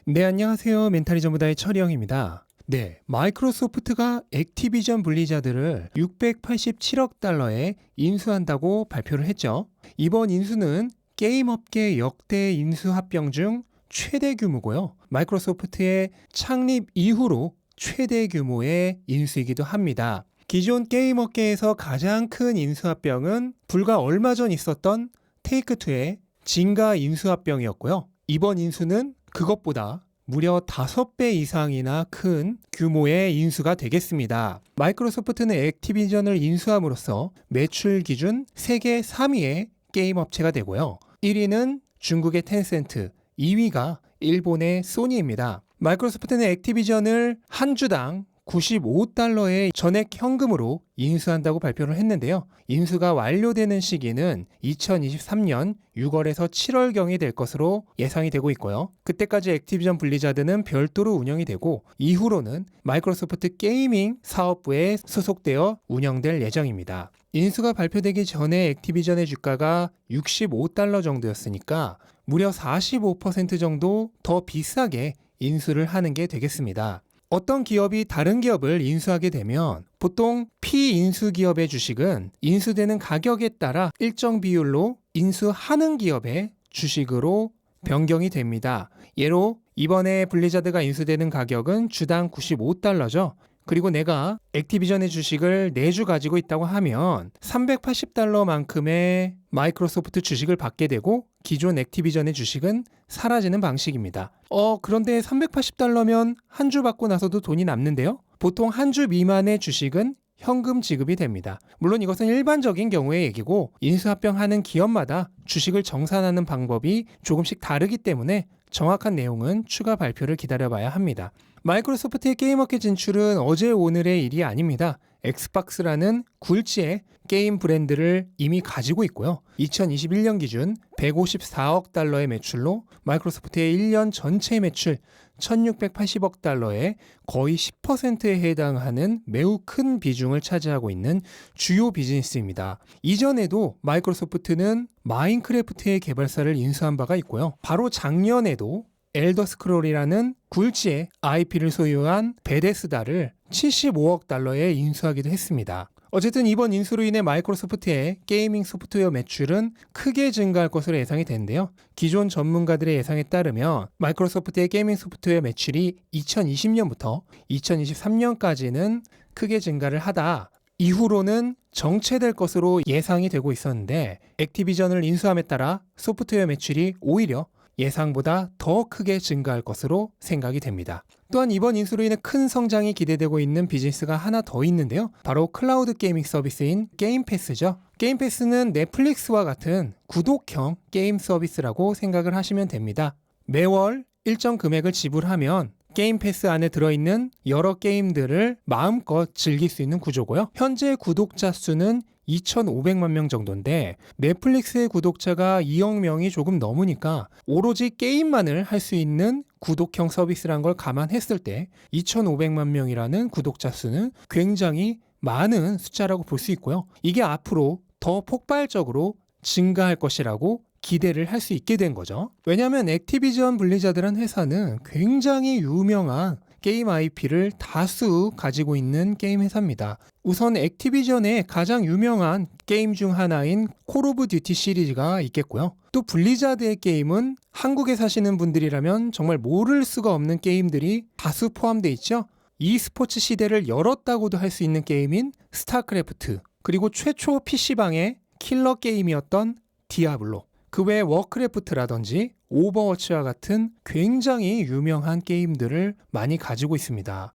네, 안녕하세요. 멘탈이 전부다의 철이형입니다. 네, 마이크로소프트가 액티비전 블리자드를 687억 달러에 인수한다고 발표를 했죠. 이번 인수는 게임업계 역대 인수 합병 중 최대 규모고요. 마이크로소프트의 창립 이후로 최대 규모의 인수이기도 합니다. 기존 게임업계에서 가장 큰 인수합병은 불과 얼마 전 있었던 테이크투의 진가 인수합병이었고요. 이번 인수는 그것보다 무려 5배 이상이나 큰 규모의 인수가 되겠습니다. 마이크로소프트는 액티비전을 인수함으로써 매출 기준 세계 3위의 게임 업체가 되고요. 1위는 중국의 텐센트, 2위가 일본의 소니입니다. 마이크로소프트는 액티비전을 한 주당 95달러의 전액 현금으로 인수한다고 발표를 했는데요. 인수가 완료되는 시기는 2023년 6월에서 7월경이 될 것으로 예상이 되고 있고요. 그때까지 액티비전 블리자드는 별도로 운영이 되고 이후로는 마이크로소프트 게이밍 사업부에 소속되어 운영될 예정입니다. 인수가 발표되기 전에 액티비전의 주가가 65달러 정도였으니까 무려 45% 정도 더 비싸게 인수를 하는 게 되겠습니다. 어떤 기업이 다른 기업을 인수하게 되면 보통 피인수 기업의 주식은 인수되는 가격에 따라 일정 비율로 인수하는 기업의 주식으로 변경이 됩니다. 예로 이번에 블리자드가 인수되는 가격은 주당 95달러죠. 그리고 내가 액티비전의 주식을 4주 가지고 있다고 하면 380달러만큼의 마이크로소프트 주식을 받게 되고 기존 액티비전의 주식은 사라지는 방식입니다. 그런데 380달러면 한 주 받고 나서도 돈이 남는데요. 보통 한 주 미만의 주식은 현금 지급이 됩니다. 물론 이것은 일반적인 경우의 얘기고 인수합병하는 기업마다 주식을 정산하는 방법이 조금씩 다르기 때문에 정확한 내용은 추가 발표를 기다려봐야 합니다. 마이크로소프트의 게임업계 진출은 어제 오늘의 일이 아닙니다. 엑스박스라는 굴지의 게임 브랜드를 이미 가지고 있고요. 2021년 기준 154억 달러의 매출로 마이크로소프트의 1년 전체 매출 1680억 달러의 거의 10%에 해당하는 매우 큰 비중을 차지하고 있는 주요 비즈니스입니다. 이전에도 마이크로소프트는 마인크래프트의 개발사를 인수한 바가 있고요. 바로 작년에도 엘더 스크롤이라는 굴지의 IP를 소유한 베데스다를 75억 달러에 인수하기도 했습니다. 어쨌든 이번 인수로 인해 마이크로소프트의 게이밍 소프트웨어 매출은 크게 증가할 것으로 예상이 되는데요. 기존 전문가들의 예상에 따르면 마이크로소프트의 게이밍 소프트웨어 매출이 2020년부터 2023년까지는 크게 증가를 하다 이후로는 정체될 것으로 예상이 되고 있었는데 액티비전을 인수함에 따라 소프트웨어 매출이 오히려 예상보다 더 크게 증가할 것으로 생각이 됩니다. 또한 이번 인수로 인해 큰 성장이 기대되고 있는 비즈니스가 하나 더 있는데요. 바로 클라우드 게이밍 서비스인 게임 패스죠. 게임 패스는 넷플릭스와 같은 구독형 게임 서비스라고 생각을 하시면 됩니다. 매월 일정 금액을 지불하면 게임 패스 안에 들어있는 여러 게임들을 마음껏 즐길 수 있는 구조고요. 현재 구독자 수는 2,500만 명 정도인데 넷플릭스의 구독자가 2억 명이 조금 넘으니까 오로지 게임만을 할 수 있는 구독형 서비스란 걸 감안했을 때 2,500만 명이라는 구독자 수는 굉장히 많은 숫자라고 볼 수 있고요. 이게 앞으로 더 폭발적으로 증가할 것이라고 기대를 할 수 있게 된 거죠. 왜냐하면 액티비전 블리자드라는 회사는 굉장히 유명한 게임 IP를 다수 가지고 있는 게임 회사입니다. 우선 액티비전의 가장 유명한 게임 중 하나인 콜 오브 듀티 시리즈가 있겠고요. 또 블리자드의 게임은 한국에 사시는 분들이라면 정말 모를 수가 없는 게임들이 다수 포함되어 있죠. e스포츠 시대를 열었다고도 할 수 있는 게임인 스타크래프트, 그리고 최초 PC방의 킬러 게임이었던 디아블로, 그 외에 워크래프트라든지 오버워치와 같은 굉장히 유명한 게임들을 많이 가지고 있습니다.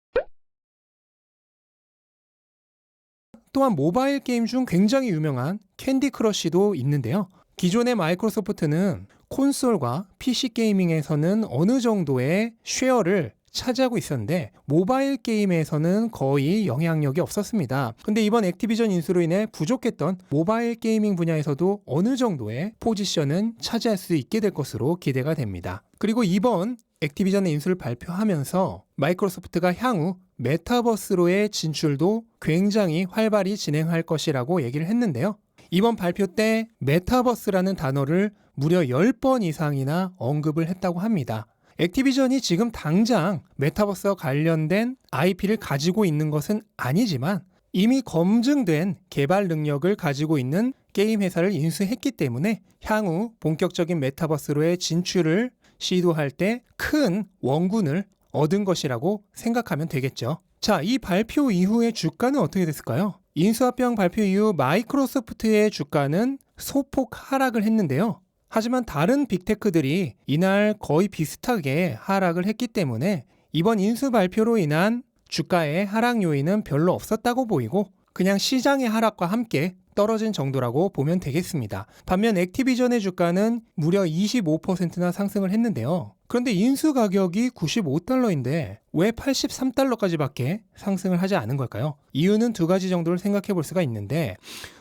또한 모바일 게임 중 굉장히 유명한 캔디 크러쉬도 있는데요. 기존의 마이크로소프트는 콘솔과 PC 게이밍에서는 어느 정도의 쉐어를 차지하고 있었는데 모바일 게임에서는 거의 영향력이 없었습니다. 근데 이번 액티비전 인수로 인해 부족했던 모바일 게이밍 분야에서도 어느 정도의 포지션은 차지할 수 있게 될 것으로 기대가 됩니다. 그리고 이번 액티비전의 인수를 발표하면서 마이크로소프트가 향후 메타버스로의 진출도 굉장히 활발히 진행할 것이라고 얘기를 했는데요. 이번 발표 때 메타버스라는 단어를 무려 10번 이상이나 언급을 했다고 합니다. 액티비전이 지금 당장 메타버스와 관련된 IP를 가지고 있는 것은 아니지만 이미 검증된 개발 능력을 가지고 있는 게임 회사를 인수했기 때문에 향후 본격적인 메타버스로의 진출을 시도할 때 큰 원군을 얻은 것이라고 생각하면 되겠죠. 자, 이 발표 이후의 주가는 어떻게 됐을까요? 인수합병 발표 이후 마이크로소프트의 주가는 소폭 하락을 했는데요. 하지만 다른 빅테크들이 이날 거의 비슷하게 하락을 했기 때문에 이번 인수 발표로 인한 주가의 하락 요인은 별로 없었다고 보이고 그냥 시장의 하락과 함께 떨어진 정도라고 보면 되겠습니다. 반면 액티비전의 주가는 무려 25%나 상승을 했는데요. 그런데 인수 가격이 $95인데 왜 $83까지밖에 상승을 하지 않은 걸까요? 이유는 두 가지 정도를 생각해 볼 수가 있는데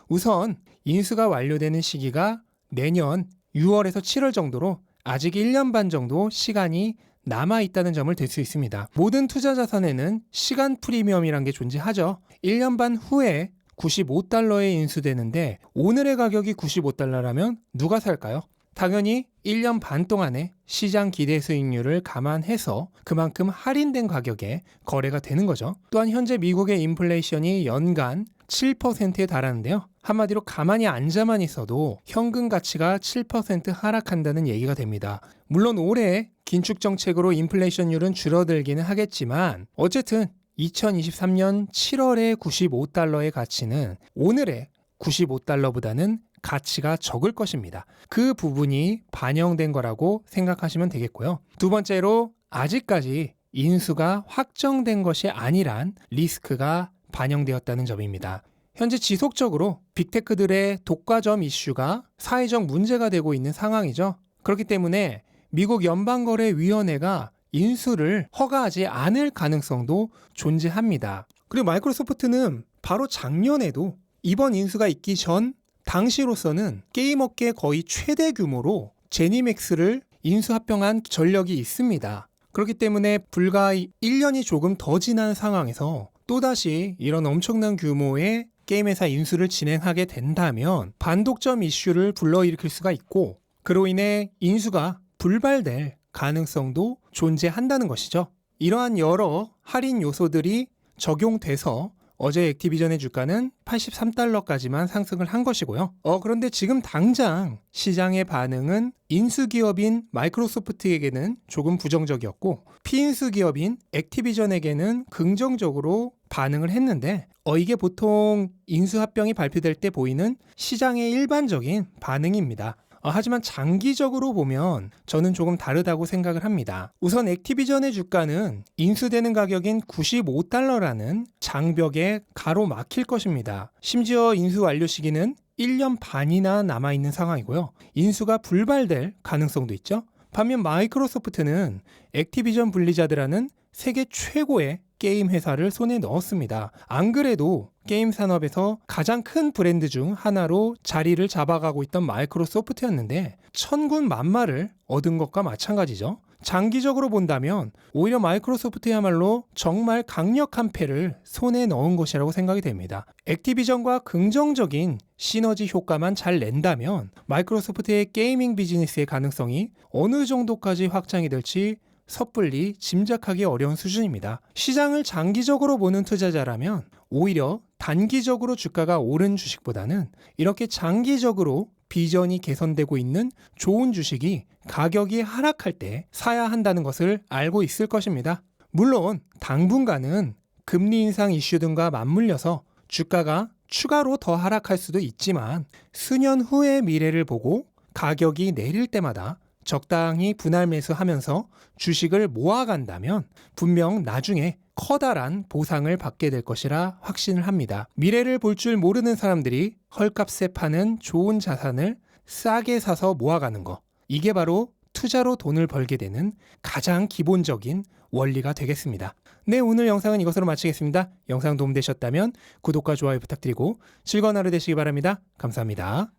우선 인수가 완료되는 시기가 내년 6월에서 7월 정도로 아직 1년 반 정도 시간이 남아있다는 점을 들 수 있습니다. 모든 투자 자산에는 시간 프리미엄이란 게 존재하죠. 1년 반 후에 $95에 인수되는데 오늘의 가격이 $95라면 누가 살까요? 당연히 1년 반 동안의 시장 기대 수익률을 감안해서 그만큼 할인된 가격에 거래가 되는 거죠. 또한 현재 미국의 인플레이션이 연간 7%에 달하는데요. 한마디로 가만히 앉아만 있어도 현금 가치가 7% 하락한다는 얘기가 됩니다. 물론 올해 긴축 정책으로 인플레이션율은 줄어들기는 하겠지만 어쨌든 2023년 7월의 $95의 가치는 오늘의 $95보다는 가치가 적을 것입니다. 그 부분이 반영된 거라고 생각하시면 되겠고요. 두 번째로 아직까지 인수가 확정된 것이 아니란 리스크가 반영되었다는 점입니다. 현재 지속적으로 빅테크들의 독과점 이슈가 사회적 문제가 되고 있는 상황이죠. 그렇기 때문에 미국 연방거래위원회가 인수를 허가하지 않을 가능성도 존재합니다. 그리고 마이크로소프트는 바로 작년에도 이번 인수가 있기 전 당시로서는 게임 업계 거의 최대 규모로 제니맥스를 인수합병한 전력이 있습니다. 그렇기 때문에 불과 1년이 조금 더 지난 상황에서 또다시 이런 엄청난 규모의 게임 회사 인수를 진행하게 된다면 반독점 이슈를 불러일으킬 수가 있고 그로 인해 인수가 불발될 가능성도 존재한다는 것이죠. 이러한 여러 할인 요소들이 적용돼서 어제 액티비전의 주가는 $83까지만 상승을 한 것이고요. 그런데 지금 당장 시장의 반응은 인수 기업인 마이크로소프트에게는 조금 부정적이었고 피인수 기업인 액티비전에게는 긍정적으로 반응을 했는데 이게 보통 인수합병이 발표될 때 보이는 시장의 일반적인 반응입니다. 하지만 장기적으로 보면 저는 조금 다르다고 생각을 합니다. 우선 액티비전의 주가는 인수되는 가격인 $95라는 장벽에 가로막힐 것입니다. 심지어 인수 완료 시기는 1년 반이나 남아있는 상황이고요. 인수가 불발될 가능성도 있죠. 반면 마이크로소프트는 액티비전 블리자드라는 세계 최고의 게임 회사를 손에 넣었습니다. 안 그래도 게임 산업에서 가장 큰 브랜드 중 하나로 자리를 잡아가고 있던 마이크로소프트였는데 천군만마를 얻은 것과 마찬가지죠. 장기적으로 본다면 오히려 마이크로소프트야말로 정말 강력한 패를 손에 넣은 것이라고 생각이 됩니다. 액티비전과 긍정적인 시너지 효과만 잘 낸다면 마이크로소프트의 게이밍 비즈니스의 가능성이 어느 정도까지 확장이 될지 섣불리 짐작하기 어려운 수준입니다. 시장을 장기적으로 보는 투자자라면 오히려 단기적으로 주가가 오른 주식보다는 이렇게 장기적으로 비전이 개선되고 있는 좋은 주식이 가격이 하락할 때 사야 한다는 것을 알고 있을 것입니다. 물론 당분간은 금리 인상 이슈 등과 맞물려서 주가가 추가로 더 하락할 수도 있지만 수년 후의 미래를 보고 가격이 내릴 때마다 적당히 분할 매수하면서 주식을 모아간다면 분명 나중에 커다란 보상을 받게 될 것이라 확신을 합니다. 미래를 볼 줄 모르는 사람들이 헐값에 파는 좋은 자산을 싸게 사서 모아가는 거. 이게 바로 투자로 돈을 벌게 되는 가장 기본적인 원리가 되겠습니다. 네, 오늘 영상은 이것으로 마치겠습니다. 영상 도움되셨다면 구독과 좋아요 부탁드리고 즐거운 하루 되시기 바랍니다. 감사합니다.